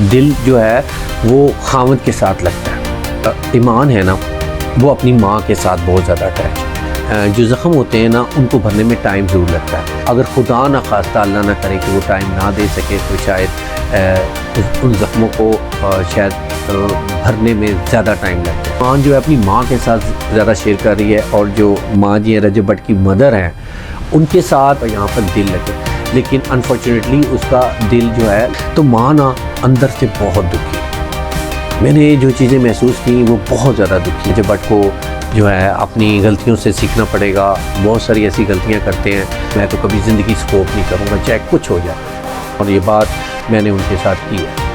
दिल जो है वो खामद के साथ लगता है। ईमान है ना, वो अपनी माँ के साथ बहुत ज़्यादा अटैच है। जो ज़ख्म होते हैं ना, उनको भरने में टाइम ज़रूर लगता है। अगर खुदा ना खास्ता अल्लाह ना करे कि वो टाइम ना दे सके तो शायद उन ज़ख्मों को शायद भरने में ज़्यादा टाइम लगता है। माँ जो है अपनी माँ के साथ ज़्यादा शेयर कर रही है, और जो माँ जी हैं रजब भट्ट की मदर हैं, उनके साथ यहाँ पर दिल लगे, लेकिन अनफॉर्चुनेटली उसका दिल जो है, तो माँ ना अंदर से बहुत दुखी है। मैंने जो चीज़ें महसूस की वो बहुत ज़्यादा दुखी। रजब भट्ट को जो है अपनी गलतियों से सीखना पड़ेगा। बहुत सारी ऐसी गलतियाँ करते हैं, मैं तो कभी ज़िंदगी स्कोप नहीं करूँगा चाहे कुछ हो जाए, और ये बात मैंने उनके साथ की है।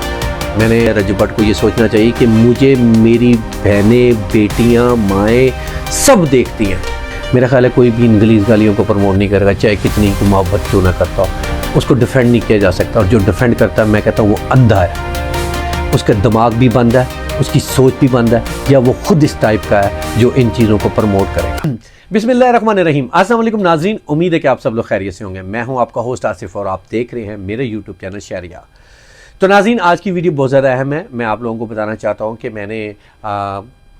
मैंने रजब भट्ट को ये सोचना चाहिए कि मुझे मेरी बहनें, बेटियाँ, माएँ सब देखती हैं। मेरा ख्याल है कोई भी इन गलीज़ गालियों को प्रमोट नहीं करेगा, चाहे कितनी को मोहब्बत क्यों ना करता हो, उसको डिफेंड नहीं किया जा सकता। और जो डिफेंड करता है, मैं कहता हूँ वो अंधा है, उसका दिमाग भी बंद है, उसकी सोच भी बंद है, या वो खुद इस टाइप का है जो इन चीज़ों को प्रमोट करेगा। बिस्मिल्लाहिर्रहमानिर्रहीम। अस्सलाम वालेकुम नाज़रीन, उम्मीद है कि आप सब लोग खैरियत से होंगे। मैं हूँ आपका होस्ट आसिफ और आप देख रहे हैं मेरे यूट्यूब चैनल शहरिया। तो नाज़रीन, आज की वीडियो बहुत ज़्यादा अहम है। मैं आप लोगों को बताना चाहता हूँ कि मैंने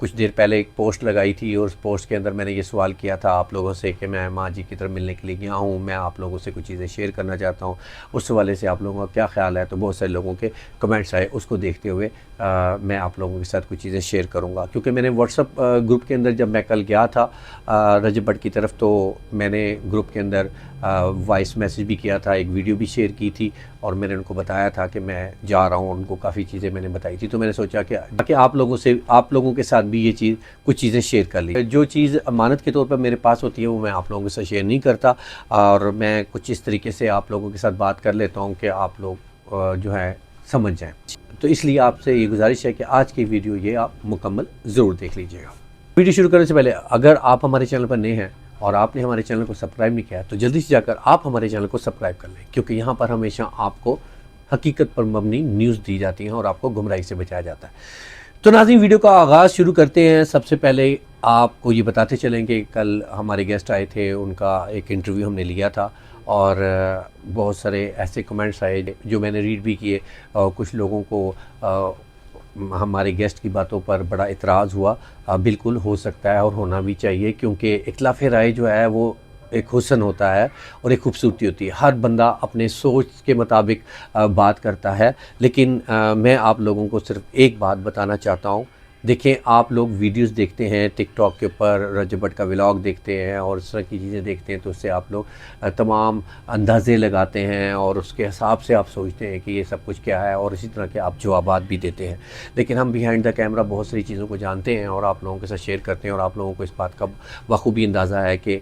कुछ देर पहले एक पोस्ट लगाई थी, और उस पोस्ट के अंदर मैंने ये सवाल किया था आप लोगों से कि मैं माँ जी की तरफ मिलने के लिए गया हूँ, मैं आप लोगों से कुछ चीज़ें शेयर करना चाहता हूँ, उस हवाले से आप लोगों का क्या ख्याल है। तो बहुत सारे लोगों के कमेंट्स आए, उसको देखते हुए मैं आप लोगों के साथ कुछ चीज़ें शेयर करूँगा। क्योंकि मैंने व्हाट्सअप ग्रुप के अंदर जब मैं कल गया था रजब भट्ट की तरफ, तो मैंने ग्रुप के अंदर वॉइस मैसेज भी किया था, एक वीडियो भी शेयर की थी, और मैंने उनको बताया था कि मैं जा रहा हूँ। उनको काफ़ी चीज़ें मैंने बताई थी, तो मैंने सोचा कि आप लोगों के साथ भी ये चीज़ कुछ चीज़ें शेयर कर ली। जो चीज़ अमानत के तौर पर मेरे पास होती है वो मैं आप लोगों के साथ शेयर नहीं करता, और मैं कुछ इस तरीके से आप लोगों के साथ बात कर लेता हूँ कि आप लोग जो है समझ जाएँ। तो इसलिए आपसे ये गुजारिश है कि आज की वीडियो ये आप मुकम्मल ज़रूर देख लीजिएगा। वीडियो शुरू करने से पहले अगर आप हमारे चैनल पर नए हैं और आपने हमारे चैनल को सब्सक्राइब नहीं किया, तो जल्दी से जाकर आप हमारे चैनल को सब्सक्राइब कर लें, क्योंकि यहाँ पर हमेशा आपको हकीकत पर मबनी न्यूज़ दी जाती हैं और आपको गुमराही से बचाया जाता है। तो नाज़रीन, वीडियो का आगाज़ शुरू करते हैं। सबसे पहले आपको ये बताते चलें कि कल हमारे गेस्ट आए थे, उनका एक इंटरव्यू हमने लिया था, और बहुत सारे ऐसे कमेंट्स आए जो मैंने रीड भी किए, और कुछ लोगों को हमारे गेस्ट की बातों पर बड़ा इतराज़ हुआ। बिल्कुल हो सकता है और होना भी चाहिए, क्योंकि इख्तिलाफ़ राय जो है वो एक हुस्न होता है और एक खूबसूरती होती है। हर बंदा अपने सोच के मुताबिक बात करता है, लेकिन मैं आप लोगों को सिर्फ एक बात बताना चाहता हूँ। देखें, आप लोग वीडियोस देखते हैं टिकटॉक के ऊपर, रजब भट्ट का व्लॉग देखते हैं और इस तरह की चीज़ें देखते हैं, तो उससे आप लोग तमाम अंदाज़े लगाते हैं और उसके हिसाब से आप सोचते हैं कि ये सब कुछ क्या है, और इसी तरह के आप जवाबात भी देते हैं। लेकिन हम बिहाइंड द कैमरा बहुत सारी चीज़ों को जानते हैं और आप लोगों के साथ शेयर करते हैं, और आप लोगों को इस बात का बखूबी अंदाज़ा है कि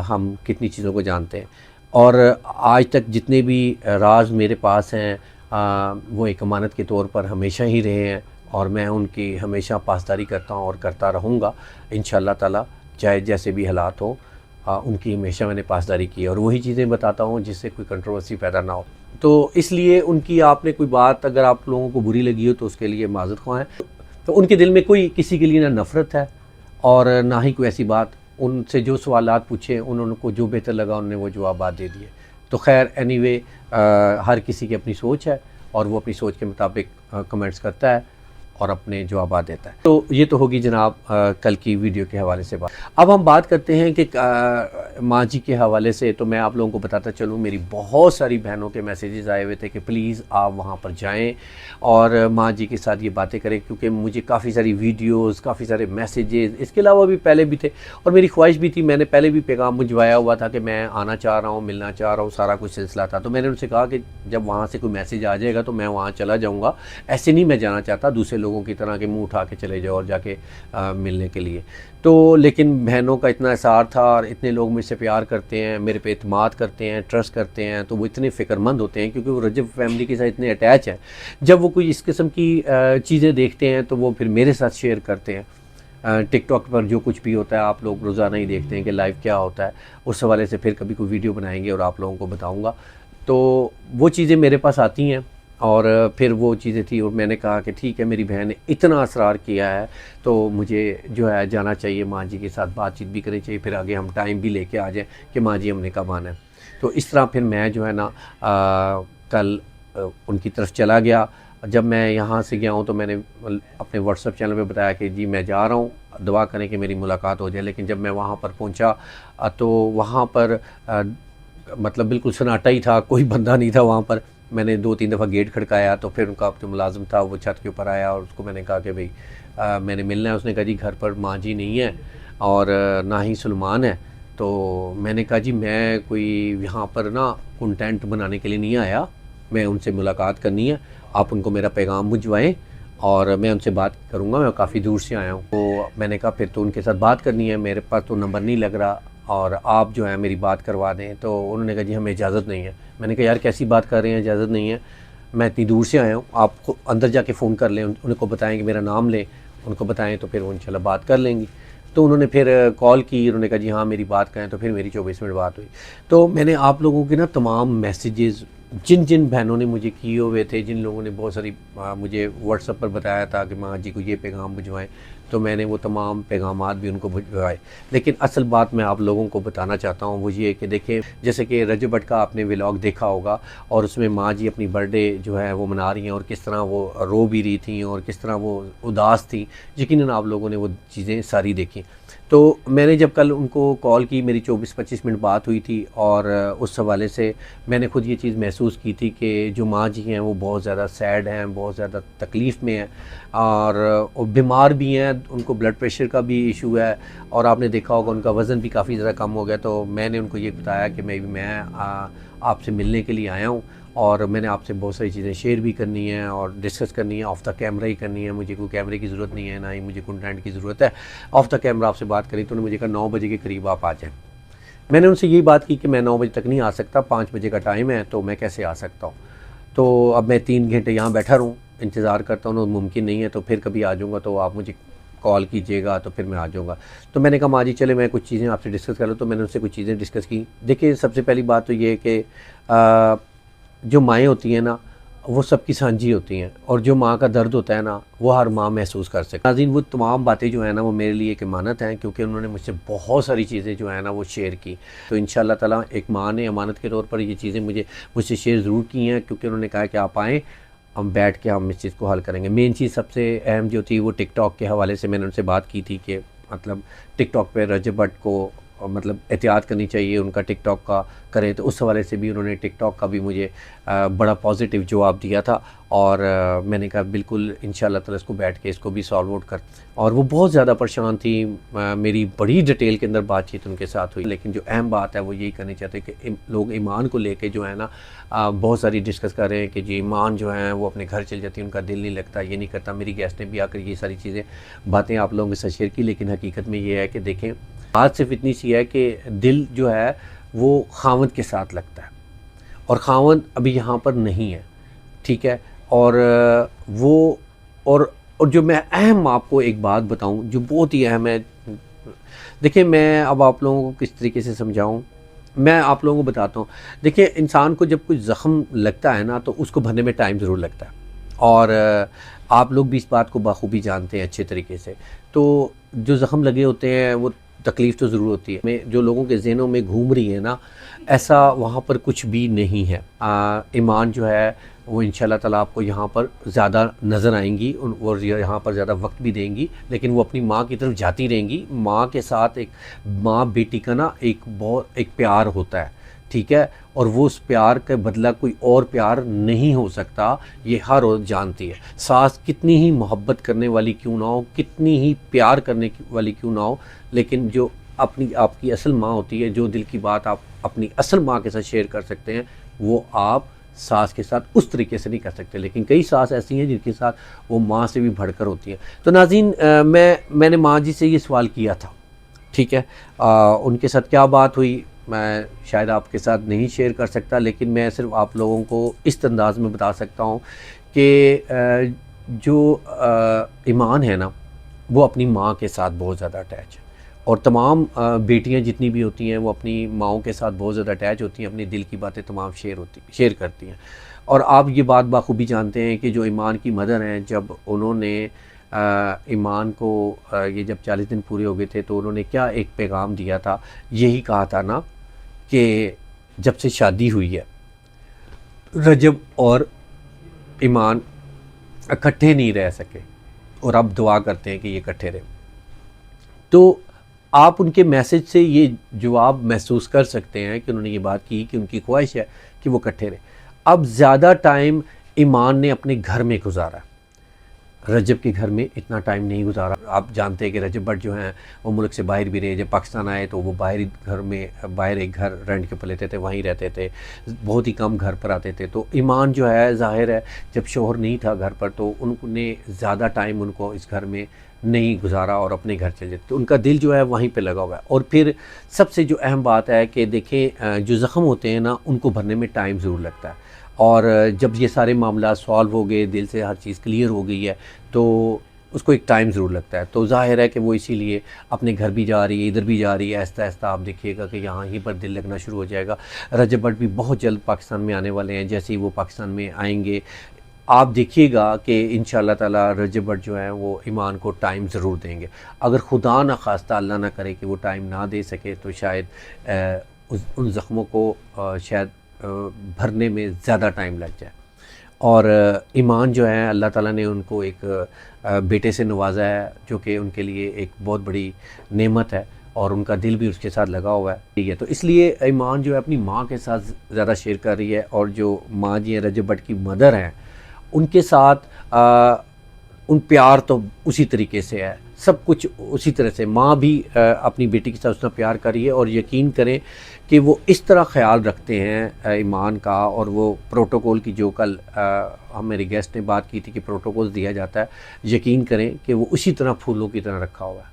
हम कितनी चीज़ों को जानते हैं। और आज तक जितने भी राज मेरे पास हैं वो एक अमानत के तौर पर हमेशा ही रहे हैं, और मैं उनकी हमेशा पासदारी करता हूँ और करता रहूँगा इंशाअल्लाह ताला, चाहे जैसे भी हालात हो। उनकी हमेशा मैंने पासदारी की, और वही चीज़ें बताता हूँ जिससे कोई कंट्रोवर्सी पैदा ना हो। तो इसलिए उनकी आपने कोई बात अगर आप लोगों को बुरी लगी हो तो उसके लिए माज़रत ख़्वाह हैं। तो उनके दिल में कोई किसी के लिए ना नफ़रत है और ना ही कोई ऐसी बात। उनसे जो सवालात पूछे, उनको जो बेहतर लगा उन्होंने वो जवाबात दे दिए। तो खैर एनीवे, हर किसी की अपनी सोच है, और वो अपनी सोच के मुताबिक कमेंट्स करता है और अपने जवाब देता है। तो ये तो होगी जनाब कल की वीडियो के हवाले से बात। अब हम बात करते हैं कि माँ जी के हवाले से। तो मैं आप लोगों को बताता चलूँ, मेरी बहुत सारी बहनों के मैसेजेस आए हुए थे कि प्लीज़ आप वहाँ पर जाएं और माँ जी के साथ ये बातें करें, क्योंकि मुझे काफ़ी सारी वीडियोस, काफ़ी सारे मैसेजेस इसके अलावा भी पहले भी थे, और मेरी ख्वाहिश भी थी। मैंने पहले भी पैगाम भिजवाया हुआ था कि मैं आना चाह रहा हूँ, मिलना चाह रहा हूँ, सारा कुछ सिलसिला था। तो मैंने उनसे कहा कि जब वहाँ से कोई मैसेज आ जाएगा तो मैं वहाँ चला जाऊँगा। ऐसे नहीं मैं जाना चाहता दूसरे लोगों की तरह के मुंह उठा के चले जाओ और जाके मिलने के लिए। तो लेकिन बहनों का इतना एसार था, और इतने लोग मुझसे प्यार करते हैं, मेरे पे इत्मीनान करते हैं, ट्रस्ट करते हैं, तो वो इतने फ़िक्रमंद होते हैं, क्योंकि वो रजब फैमिली के साथ इतने अटैच हैं। जब वो कोई इस किस्म की चीज़ें देखते हैं तो वो फिर मेरे साथ शेयर करते हैं। टिकटॉक पर जो कुछ भी होता है आप लोग रोज़ाना ही देखते हैं कि लाइव क्या होता है, उस हवाले से फिर कभी कोई वीडियो बनाएंगे और आप लोगों को बताऊँगा। तो वो चीज़ें मेरे पास आती हैं, और फिर वो चीज़ें थी, और मैंने कहा कि ठीक है, मेरी बहन ने इतना असरार किया है तो मुझे जो है जाना चाहिए, माँ जी के साथ बातचीत भी करनी चाहिए, फिर आगे हम टाइम भी लेके आ जाएं कि माँ जी हमने कब आना है। तो इस तरह फिर मैं जो है ना कल उनकी तरफ चला गया। जब मैं यहाँ से गया हूँ तो मैंने अपने व्हाट्सएप चैनल पे बताया कि जी मैं जा रहा हूँ, दुआ करें कि मेरी मुलाकात हो जाए। लेकिन जब मैं वहाँ पर पहुँचा तो वहाँ पर मतलब बिल्कुल सन्नाटा ही था, कोई बंदा नहीं था वहाँ पर। मैंने 2-3 दफ़ा गेट खड़काया तो फिर उनका जो मुलाजिम था वो छत के ऊपर आया और उसको मैंने कहा कि भाई मैंने मिलना है। उसने कहा जी घर पर माँ जी नहीं है और ना ही सलमान है। तो मैंने कहा जी मैं कोई यहाँ पर ना कंटेंट बनाने के लिए नहीं आया, मैं उनसे मुलाकात करनी है, आप उनको मेरा पैगाम भिजवाएँ और मैं उनसे बात करूँगा, मैं काफ़ी दूर से आया हूँ। तो मैंने कहा फिर तो उनके साथ बात करनी है, मेरे पास तो नंबर नहीं लग रहा और आप जो है मेरी बात करवा दें। तो उन्होंने कहा जी हमें इजाज़त नहीं है। मैंने कहा यार कैसी बात कर रहे हैं, इजाज़त नहीं है, मैं इतनी दूर से आया हूँ, आप अंदर जाके फ़ोन कर लें, उनको बताएं कि मेरा नाम लें, उनको बताएं तो फिर वो इंशाल्लाह बात कर लेंगी। तो उन्होंने फिर कॉल की, उन्होंने कहा जी हाँ मेरी बात करें। तो फिर मेरी 24 मिनट बात हुई। तो मैंने आप लोगों के ना तमाम मैसेजेस जिन जिन बहनों ने मुझे किए हुए थे, जिन लोगों ने बहुत सारी मुझे व्हाट्सएप पर बताया था कि माँ जी को ये पैगाम भिजवाएं, तो मैंने वो तमाम पैगामात भी उनको भिजवाए। लेकिन असल बात मैं आप लोगों को बताना चाहता हूँ वो ये कि देखें, जैसे कि रजब भट्ट का आपने व्लॉग देखा होगा और उसमें माँ जी अपनी बर्थडे जो है वो मना रही हैं और किस तरह वो रो भी रही थी और किस तरह वो उदास थी। यकीनन आप लोगों ने वो चीज़ें सारी देखी। तो मैंने जब कल उनको कॉल की, मेरी 24-25 मिनट बात हुई थी और उस हवाले से मैंने खुद ये चीज़ महसूस की थी कि जो माँ जी हैं वो बहुत ज़्यादा सैड हैं, बहुत ज़्यादा तकलीफ़ में हैं और बीमार भी हैं, उनको ब्लड प्रेशर का भी इशू है और आपने देखा होगा उनका वज़न भी काफ़ी ज़्यादा कम हो गया। तो मैंने उनको ये बताया कि मैं आपसे मिलने के लिए आया हूँ और मैंने आपसे बहुत सारी चीज़ें शेयर भी करनी है और डिस्कस करनी है, ऑफ़ द कैमरा ही करनी है, मुझे कोई कैमरे की ज़रूरत नहीं है, ना ही मुझे कंटेंट की ज़रूरत है, ऑफ़ द कैमरा आपसे बात करी। तो उन्होंने मुझे कहा 9 बजे के करीब आप आ जाएँ। मैंने उनसे यही बात की कि मैं 9 बजे तक नहीं आ सकता, 5 बजे का टाइम है, तो मैं कैसे आ सकता हूँ। तो अब मैं 3 घंटे यहाँ बैठा रहूँ, इंतज़ार करता हूँ, मुमकिन नहीं है। तो फिर कभी आ जाऊँगा तो आप मुझे कॉल कीजिएगा तो फिर मैं आ जाऊँगा। तो मैंने कहा माँ जी चले मैं कुछ चीज़ें आपसे डिस्कस कर लूँ। तो मैंने उनसे कुछ चीज़ें डिस्कस की। देखिए सबसे पहली बात तो ये है कि जो माएँ होती हैं ना वो सबकी साझी होती हैं और जो माँ का दर्द होता है ना वो हर माँ महसूस कर सकती है। नाज़रीन वो तमाम बातें जो है ना वो मेरे लिए एक अमानत हैं, क्योंकि उन्होंने मुझसे बहुत सारी चीज़ें जो है ना वो शेयर की। तो इंशाल्लाह ताला एक माँ ने अमानत के तौर पर ये चीज़ें मुझसे शेयर ज़रूर की हैं, क्योंकि उन्होंने कहा कि आप आएँ, हम बैठ के हम इस चीज़ को हल करेंगे। मेन चीज़ सबसे अहम जो थी वो टिकटॉक के हवाले से मैंने उनसे बात की थी कि मतलब टिकटॉक पे रजब भट्ट को मतलब एहतियात करनी चाहिए, उनका टिकटॉक का करें। तो उस हवाले से भी उन्होंने टिकटॉक का भी मुझे बड़ा पॉजिटिव जवाब दिया था और मैंने कहा बिल्कुल इंशाल्लाह ताला इसको बैठ के इसको भी सॉल्व आउट कर। और वो बहुत ज़्यादा परेशान थी, मेरी बड़ी डिटेल के अंदर बातचीत उनके साथ हुई। लेकिन जो अहम बात है वो यही करनी चाहते हैं कि लोग ईमान को लेके जो है ना बहुत सारी डिस्कस कर रहे हैं कि जी ईमान जो है वो अपने घर चल जाती है, उनका दिल नहीं लगता, ये नहीं करता। मेरी गेस्ट ने भी आकर ये सारी चीज़ें बातें आप लोगों के साथ शेयर की। लेकिन हकीकत में ये है कि देखें बात सिर्फ इतनी सी है कि दिल जो है वो खावंद के साथ लगता है और खावंद अभी यहाँ पर नहीं है, ठीक है। और वो और जो मैं अहम आपको एक बात बताऊं जो बहुत ही अहम है। देखिए मैं अब आप लोगों को किस तरीके से समझाऊं, मैं आप लोगों को बताता हूँ। देखिए इंसान को जब कोई ज़ख़म लगता है ना तो उसको भरने में टाइम ज़रूर लगता है और आप लोग भी इस बात को बखूबी जानते हैं अच्छे तरीके से। तो जो ज़ख़म लगे होते हैं वो तकलीफ़ तो ज़रूर होती है। मैं जो लोगों के ज़हनों में घूम रही है ना ऐसा वहाँ पर कुछ भी नहीं है। ईमान जो है वो इंशाल्लाह ताला आपको यहाँ पर ज़्यादा नज़र आएंगी और यहाँ पर ज़्यादा वक्त भी देंगी, लेकिन वो अपनी माँ की तरफ जाती रहेंगी। माँ के साथ एक माँ बेटी का ना एक प्यार होता है, ठीक है। और वो उस प्यार का बदला कोई और प्यार नहीं हो सकता, ये हर औरत जानती है। सास कितनी ही मोहब्बत करने वाली क्यों ना हो, कितनी ही प्यार करने वाली क्यों ना हो, लेकिन जो अपनी आपकी असल माँ होती है, जो दिल की बात आप अपनी असल माँ के साथ शेयर कर सकते हैं, वो आप सास के साथ उस तरीके से नहीं कर सकते। लेकिन कई सास ऐसी हैं जिनके साथ वो माँ से भी बढ़कर होती है। तो नाज़रीन मैंने माँ जी से ये सवाल किया था, ठीक है। उनके साथ क्या बात हुई मैं शायद आपके साथ नहीं शेयर कर सकता, लेकिन मैं सिर्फ आप लोगों को इस अंदाज में बता सकता हूँ कि जो ईमान है ना वो अपनी माँ के साथ बहुत ज़्यादा अटैच है और तमाम बेटियां जितनी भी होती हैं वो अपनी माँओं के साथ बहुत ज़्यादा अटैच होती हैं, अपनी दिल की बातें तमाम शेयर करती हैं। और आप ये बात बाखूबी जानते हैं कि जो ईमान की मदर हैं, जब उन्होंने ईमान को ये जब 40 दिन पूरे हो गए थे तो उन्होंने क्या एक पैगाम दिया था, यही कहा था ना कि जब से शादी हुई है रजब और ईमान इकट्ठे नहीं रह सके और अब दुआ करते हैं कि ये इकट्ठे रहें। तो आप उनके मैसेज से ये जवाब महसूस कर सकते हैं कि उन्होंने ये बात की कि उनकी ख्वाहिश है कि वो इकट्ठे रहें। अब ज़्यादा टाइम ईमान ने अपने घर में गुजारा, रजब के घर में इतना टाइम नहीं गुजारा। आप जानते हैं कि रजब भट्ट जो हैं वो मुल्क से बाहर भी रहे। जब पाकिस्तान आए तो वो बाहरी घर में, बाहर एक घर रेंट के ऊपर लेते थे, वहीं रहते थे, बहुत ही कम घर पर आते थे। तो ईमान जो है, ज़ाहिर है जब शोहर नहीं था घर पर तो उन्होंने ज़्यादा टाइम उनको इस घर में नहीं गुजारा और अपने घर चले जाते। तो उनका दिल जो है वहीं पे लगा हुआ है। और फिर सबसे जो अहम बात है कि देखें, जो ज़ख़म होते हैं ना, उनको भरने में टाइम ज़रूर लगता है। और जब ये सारे मामला सॉल्व हो गए, दिल से हर चीज़ क्लियर हो गई है, तो उसको एक टाइम ज़रूर लगता है। तो ज़ाहिर है कि वो इसीलिए अपने घर भी जा रही है, इधर भी जा रही है। आहिस्ता आहिस्ता आप देखिएगा कि यहाँ ही पर दिल लगना शुरू हो जाएगा। रजब भट्ट भी बहुत जल्द पाकिस्तान में आने वाले हैं। जैसे ही वो पाकिस्तान में आएंगे, आप देखिएगा कि इंशाअल्लाह ताला रजब भट्ट जो है वो ईमान को टाइम ज़रूर देंगे। अगर खुदा न खास्ता, अल्लाह ना करे कि वो टाइम ना दे सके, तो शायद उन ज़ख्मों को शायद भरने में ज़्यादा टाइम लग जाए। और ईमान जो है, अल्लाह ताला ने उनको एक बेटे से नवाजा है, जो कि उनके लिए एक बहुत बड़ी नेमत है और उनका दिल भी उसके साथ लगा हुआ है। ठीक है, तो इसलिए ईमान जो है अपनी माँ के साथ ज़्यादा शेयर कर रही है। और जो माँ जी हैं, रजब भट्ट की मदर हैं, उनके साथ उन प्यार तो उसी तरीके से है, सब कुछ उसी तरह से। माँ भी अपनी बेटी के साथ उतना प्यार कर रही है। और यकीन करें कि वो इस तरह ख्याल रखते हैं ईमान का। और वो प्रोटोकॉल की जो कल मेरे गेस्ट ने बात की थी कि प्रोटोकॉल दिया जाता है, यकीन करें कि वो उसी तरह फूलों की तरह रखा हुआ है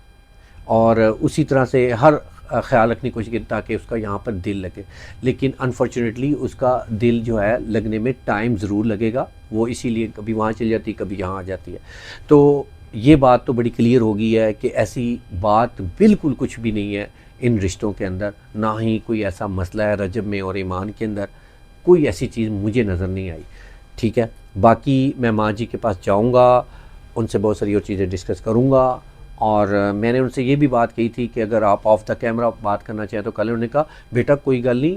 और उसी तरह से हर ख्याल रखने की कोशिश की ताकि उसका यहाँ पर दिल लगे। लेकिन अनफॉर्चुनेटली उसका दिल जो है लगने में टाइम ज़रूर लगेगा। वो इसीलिए कभी वहाँ चली जाती, कभी यहाँ आ जाती है। तो ये बात तो बड़ी क्लियर हो गई है कि ऐसी बात बिल्कुल कुछ भी नहीं है इन रिश्तों के अंदर, ना ही कोई ऐसा मसला है रजब में और ईमान के अंदर। कोई ऐसी चीज़ मुझे नज़र नहीं आई। ठीक है, बाकी मैं माँ जी के पास जाऊँगा, उनसे बहुत सारी और चीज़ें डिस्कस करूँगा। और मैंने उनसे ये भी बात कही थी कि अगर आप ऑफ द कैमरा बात करना चाहें तो। कल उन्होंने कहा बेटा कोई गल नहीं,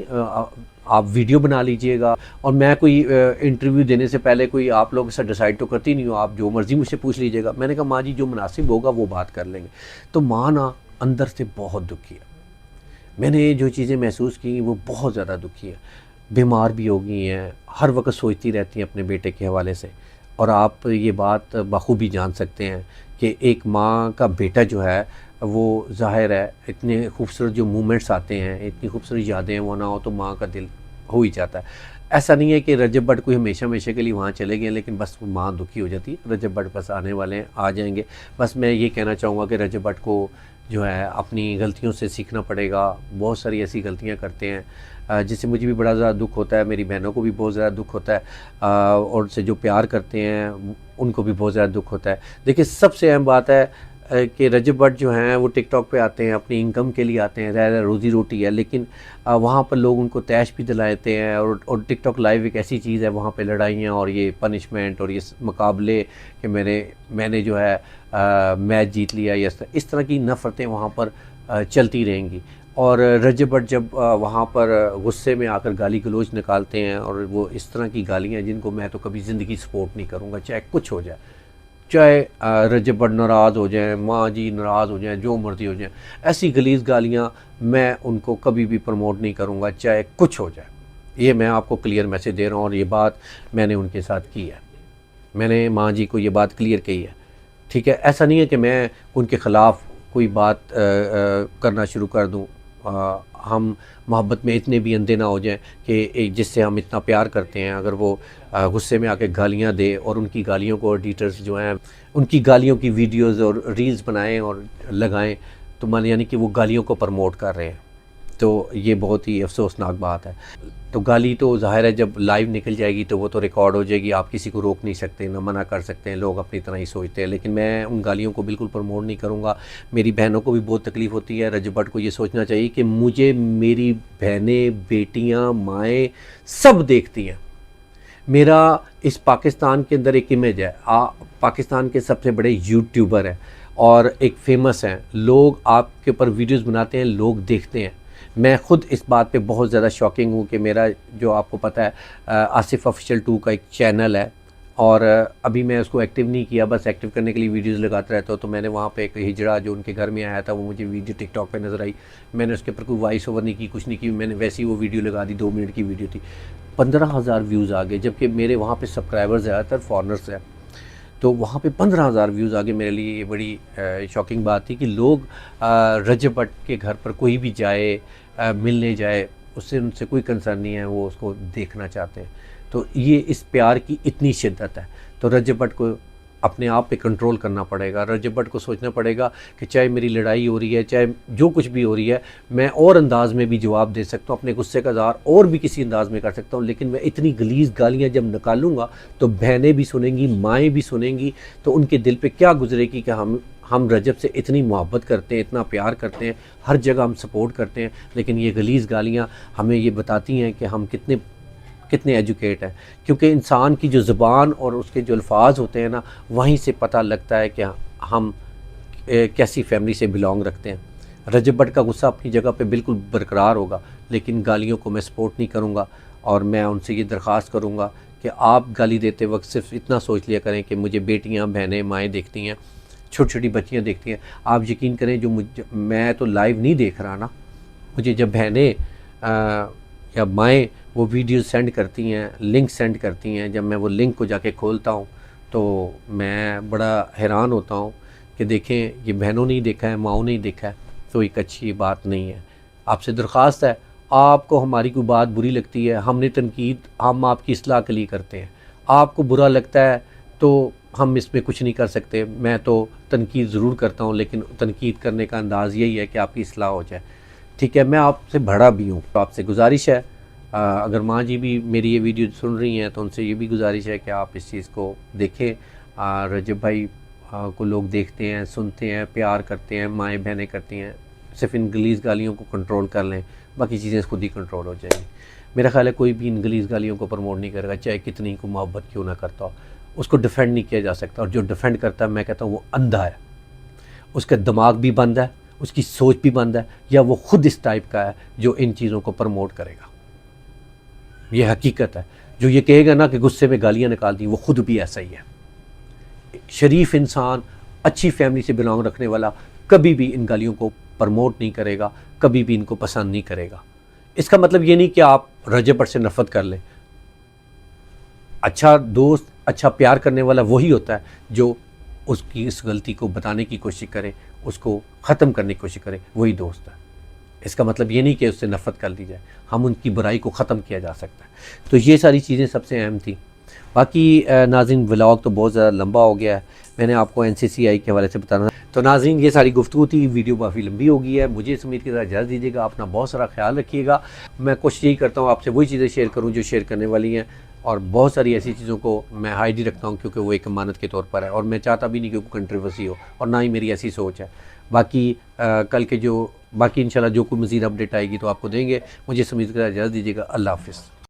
आप वीडियो बना लीजिएगा। और मैं कोई इंटरव्यू देने से पहले कोई आप लोग ऐसा डिसाइड तो करती नहीं हो, आप जो मर्ज़ी मुझसे पूछ लीजिएगा। मैंने कहा माँ जी जो मुनासिब होगा वो बात कर लेंगे। तो माँ ना अंदर से बहुत दुखी है। मैंने जो चीज़ें महसूस की वो बहुत ज़्यादा दुखी है। बीमार भी हो गई हैं, हर वक्त सोचती रहती हैं अपने बेटे के हवाले से। और आप ये बात बखूबी जान सकते हैं कि एक माँ का बेटा जो है वो ज़ाहिर है इतने खूबसूरत जो मोमेंट्स आते हैं, इतनी खूबसूरत यादें हैं, वो ना हो तो माँ का दिल हो ही जाता है। ऐसा नहीं है कि रजब भट्ट कोई हमेशा हमेशा के लिए वहाँ चले गए, लेकिन बस वो माँ दुखी हो जाती है। रजब भट्ट बस आने वाले हैं, आ जाएंगे। बस मैं ये कहना चाहूँगा कि रजब भट्ट को जो है अपनी गलतियों से सीखना पड़ेगा। बहुत सारी ऐसी गलतियाँ करते हैं जिससे मुझे भी बड़ा ज़्यादा दुख होता है, मेरी बहनों को भी बहुत ज़्यादा दुख होता है, और उनसे जो प्यार करते हैं उनको भी बहुत ज़्यादा दुख होता है। देखिए सबसे अहम बात है कि रजब भट्ट जो हैं वो टिकटॉक पे आते हैं, अपनी इनकम के लिए आते हैं, ज़ाहिर रोज़ी रोटी है, लेकिन वहाँ पर लोग उनको तैश भी दिलाते हैं। और टिकटॉक लाइव एक ऐसी चीज़ है, वहाँ पे लड़ाइयाँ और ये पनिशमेंट और ये मुकाबले कि मैंने जो है मैच जीत लिया, या इस तरह की नफ़रतें वहाँ पर चलती रहेंगी। और रजब भट्ट जब वहाँ पर गुस्से में आकर गाली गलौज निकालते हैं, और वो इस तरह की गालियाँ जिनको मैं तो कभी ज़िंदगी सपोर्ट नहीं करूँगा, चाहे कुछ हो जाए, चाहे रजब भट्ट नाराज़ हो जाएं, माँ जी नाराज़ हो जाएं, जो मर्ज़ी हो जाएं, ऐसी गलीज़ गालियाँ मैं उनको कभी भी प्रमोट नहीं करूँगा, चाहे कुछ हो जाए। ये मैं आपको क्लियर मैसेज दे रहा हूँ और ये बात मैंने उनके साथ की है। मैंने माँ जी को ये बात क्लियर कही है। ठीक है, ऐसा नहीं है कि मैं उनके ख़िलाफ़ कोई बात करना शुरू कर दूँ। हम मोहब्बत में इतने भी अंधे ना हो जाएं कि जिससे हम इतना प्यार करते हैं, अगर वो गुस्से में आके गालियाँ दे और उनकी गालियों को एडिटर्स जो हैं उनकी गालियों की वीडियोस और रील्स बनाएं और लगाएं, तो मान यानी कि वो गालियों को प्रमोट कर रहे हैं। तो ये बहुत ही अफसोसनाक बात है। तो गाली तो ज़ाहिर है जब लाइव निकल जाएगी तो वो तो रिकॉर्ड हो जाएगी, आप किसी को रोक नहीं सकते, ना मना कर सकते हैं, लोग अपनी तरह ही सोचते हैं। लेकिन मैं उन गालियों को बिल्कुल प्रमोट नहीं करूँगा। मेरी बहनों को भी बहुत तकलीफ़ होती है। रजब भट्ट को ये सोचना चाहिए कि मुझे मेरी बहनें, बेटियाँ, माएँ सब देखती हैं। मेरा इस पाकिस्तान के अंदर एक इमेज है, पाकिस्तान के सबसे बड़े यूट्यूबर हैं और एक फ़ेमस हैं, लोग आपके ऊपर वीडियोज़ बनाते हैं, लोग देखते हैं। मैं ख़ुद इस बात पे बहुत ज़्यादा शॉकिंग हूँ कि मेरा जो आपको पता है आसिफ ऑफिशियल 2 का एक चैनल है और अभी मैं उसको एक्टिव नहीं किया, बस एक्टिव करने के लिए वीडियोस लगाता रहता हूँ। तो मैंने वहाँ पे एक हिजड़ा जो उनके घर में आया था वो मुझे वीडियो टिकटॉक पे नज़र आई, मैंने उसके ऊपर कोई वॉइस ओवर नहीं की, कुछ नहीं की, मैंने वैसे ही वो वीडियो लगा दी, 2 मिनट की वीडियो थी। 15,000 व्यूज़ आ गए, जबकि मेरे वहाँ पे सब्सक्राइबर्स ज़्यादातर फॉरनर्स हैं। तो वहाँ पे 15,000 व्यूज़ आ गए। मेरे लिए ये बड़ी शॉकिंग बात थी कि लोग रजब भट्ट के घर पर कोई भी जाए, मिलने जाए, उससे उनसे कोई कंसर्न नहीं है, वो उसको देखना चाहते हैं। तो ये इस प्यार की इतनी शिद्दत है। तो रजब भट्ट को अपने आप पे कंट्रोल करना पड़ेगा। रजब भट्ट को सोचना पड़ेगा कि चाहे मेरी लड़ाई हो रही है, चाहे जो कुछ भी हो रही है, मैं और अंदाज़ में भी जवाब दे सकता हूँ, अपने गुस्से का इज़हार और भी किसी अंदाज़ में कर सकता हूँ, लेकिन मैं इतनी गलीज़ गालियाँ जब निकालूंगा तो बहनें भी सुनेंगी, माएँ भी सुनेंगी, तो उनके दिल पे क्या गुजरेगी कि हम रजब से इतनी मोहब्बत करते हैं, इतना प्यार करते हैं, हर जगह हम सपोर्ट करते हैं, लेकिन ये गलीज़ गालियाँ हमें ये बताती हैं कि हम कितने एजुकेट हैं। क्योंकि इंसान की जो ज़ुबान और उसके जो अल्फाज होते हैं ना, वहीं से पता लगता है कि हम कैसी फैमिली से बिलोंग रखते हैं। रजब भट्ट का गुस्सा अपनी जगह पे बिल्कुल बरकरार होगा, लेकिन गालियों को मैं सपोर्ट नहीं करूँगा। और मैं उनसे ये दरख्वास्त करूँगा कि आप गाली देते वक्त सिर्फ इतना सोच लिया करें कि मुझे बेटियाँ, बहनें, माएँ देखती हैं, छोटी छोटी बच्चियाँ देखती हैं। आप यकीन करें, मैं तो लाइव नहीं देख रहा ना, मुझे जब बहनें या माएँ वो वीडियो सेंड करती हैं, लिंक सेंड करती हैं, जब मैं वो लिंक को जाके खोलता हूँ तो मैं बड़ा हैरान होता हूँ कि देखें, ये बहनों ने ही देखा है, माँओं ने ही देखा है, तो एक अच्छी बात नहीं है। आपसे दरख्वास्त है, आपको हमारी कोई बात बुरी लगती है, हमने तनकीद हम आपकी इस्लाह के लिए करते हैं, आपको बुरा लगता है तो हम इसमें कुछ नहीं कर सकते। मैं तो तनकीद ज़रूर करता हूँ, लेकिन तनकीद करने का अंदाज़ यही है कि आपकी इस्लाह हो जाए। ठीक है, मैं आपसे बड़ा भी हूँ, तो आपसे गुजारिश है, अगर माँ जी भी मेरी ये वीडियो सुन रही हैं तो उनसे ये भी गुजारिश है कि आप इस चीज़ को देखें। रजब भाई को लोग देखते हैं, सुनते हैं, प्यार करते हैं, माएँ बहनें करती हैं, सिर्फ इन गलीज़ गालियों को कंट्रोल कर लें, बाकी चीज़ें खुद ही कंट्रोल हो जाएंगी। मेरा ख्याल है कोई भी इन गलीज़ गालियों को प्रमोट नहीं करेगा, चाहे कितनी को मोहब्बत क्यों ना करता हो, उसको डिफेंड नहीं किया जा सकता। और जो डिफेंड करता है, मैं कहता हूँ वो अंधा है, उसका दिमाग भी बंद है, उसकी सोच भी बंद है, या वो ख़ुद इस टाइप का है जो इन चीज़ों को प्रमोट करेगा। ये हकीकत है। जो ये कहेगा ना कि गुस्से में गालियाँ निकाल दी, वो ख़ुद भी ऐसा ही है। शरीफ इंसान, अच्छी फैमिली से बिलोंग रखने वाला कभी भी इन गालियों को प्रमोट नहीं करेगा, कभी भी इनको पसंद नहीं करेगा। इसका मतलब ये नहीं कि आप रजब भट्ट से नफ़रत कर लें। अच्छा दोस्त, अच्छा प्यार करने वाला वही होता है जो उसकी इस गलती को बताने की कोशिश करे, उसको ख़त्म करने की कोशिश करे, वही दोस्त है। इसका मतलब ये नहीं कि उससे नफ़रत कर दी जाए, हम उनकी बुराई को ख़त्म किया जा सकता है। तो ये सारी चीज़ें सबसे अहम थी। बाकी नाज़रीन, व्लॉग तो बहुत ज़्यादा लंबा हो गया है, मैंने आपको NCCI के हवाले से बताना। तो नाज़रीन, ये सारी गुफ्तगू थी, वीडियो काफ़ी लंबी हो गई है, मुझे इस उम्मीद की तरह इजाज़त दीजिएगा। अपना बहुत सारा ख्याल रखिएगा। मैं कोशिश यही करता हूँ आपसे वही चीज़ें शेयर करूँ जो शेयर करने वाली हैं, और बहुत सारी ऐसी चीज़ों को मैं हाइड ही रखता हूँ क्योंकि वो एक अमानत के तौर पर है, और मैं चाहता भी नहीं कि कोई कंट्रोवर्सी हो, और ना ही मेरी ऐसी सोच है। बाकी कल के जो बाकी इंशाल्लाह जो कोई मज़ीद अपडेट आएगी तो आपको देंगे। मुझे इस उम्मीद की तरह इजाज़त दीजिएगा। अल्लाह हाफ़िज़।